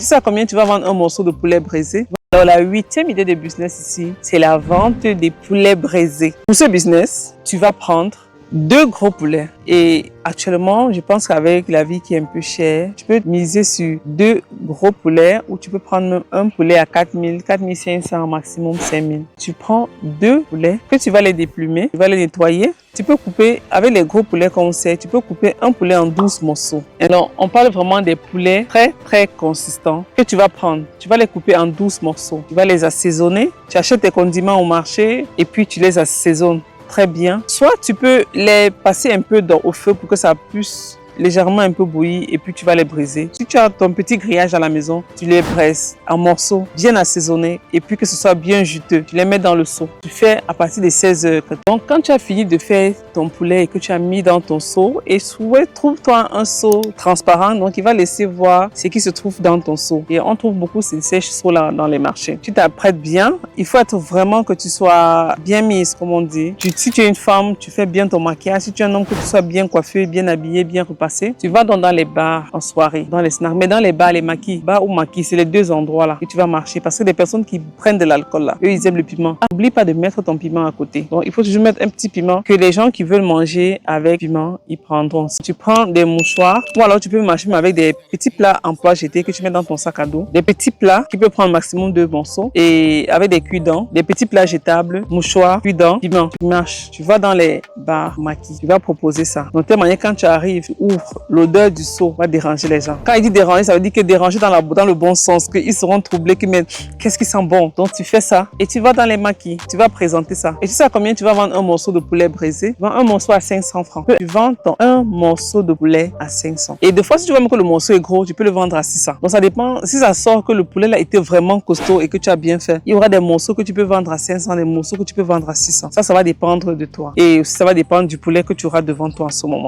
tu sais à combien tu vas vendre un morceau de poulet braisé? Alors, la 8e idée de business ici, c'est la vente des poulets braisés. Pour ce business, tu vas prendre 2 gros poulets. Et actuellement, je pense qu'avec la vie qui est un peu chère, tu peux miser sur 2 gros poulets ou tu peux prendre même un poulet à 4 000, 4 500, maximum 5 000. Tu prends 2 poulets que tu vas les déplumer, tu vas les nettoyer. Tu peux couper, avec les gros poulets qu'on sait, tu peux couper un poulet en 12 morceaux. Alors, on parle vraiment des poulets très consistants que tu vas prendre. Tu vas les couper en 12 morceaux. Tu vas les assaisonner. Tu achètes tes condiments au marché et puis tu les assaisonnes très bien. Soit tu peux les passer un peu au feu pour que ça puisse légèrement un peu bouillir et puis tu vas les briser. Si tu as ton petit grillage à la maison, tu les presses en morceaux bien assaisonnés et puis que ce soit bien juteux. Tu les mets dans le seau. Tu fais à partir de 16 heures. Donc quand tu as fini de faire ton poulet et que tu as mis dans ton seau, et trouve-toi un seau transparent, donc il va laisser voir ce qui se trouve dans ton seau. Et on trouve beaucoup ces sèches-seaux là dans les marchés. Tu t'apprêtes bien. Il faut être vraiment que tu sois bien mise, comme on dit. Si tu es une femme, tu fais bien ton maquillage. Si tu es un homme, que tu sois bien coiffé, bien habillé, bien repassé. Tu vas dans les bars en soirée, dans les snacks, mais dans les bars, les maquis, bar ou maquis, c'est les 2 endroits là que tu vas marcher parce que des personnes qui prennent de l'alcool là, eux ils aiment le piment. N'oublie pas de mettre ton piment à côté. Donc il faut toujours mettre un petit piment que les gens qui veulent manger avec piment, ils prendront. Tu prends des mouchoirs ou alors tu peux marcher avec des petits plats en pois jetés que tu mets dans ton sac à dos. Des petits plats qui peuvent prendre maximum 2 morceaux et avec des culs-dents, des petits plats jetables, mouchoirs, culs-dents, piment. Tu marches, tu vas dans les bars maquis, tu vas proposer ça. Donc de telle manière quand tu arrives, tu ouvres, l'odeur du seau va déranger les gens. Quand il dit déranger, ça veut dire que déranger dans le bon sens, qu'ils seront troublés, que mais qu'est-ce qui sent bon. Donc tu fais ça et tu vas dans les maquis, tu vas présenter ça. Et tu sais à combien tu vas vendre un morceau de poulet braisé? Tu vends un morceau à 500 francs. Tu vends un morceau de poulet à 500. Et des fois, si tu vois même que le morceau est gros, tu peux le vendre à 600. Donc ça dépend. Si ça sort que le poulet là était vraiment costaud et que tu as bien fait, il y aura des morceaux que tu peux vendre à 500, des morceaux que tu peux vendre à 600. Ça va dépendre de toi. Et ça va dépendre du poulet que tu auras devant toi en ce moment.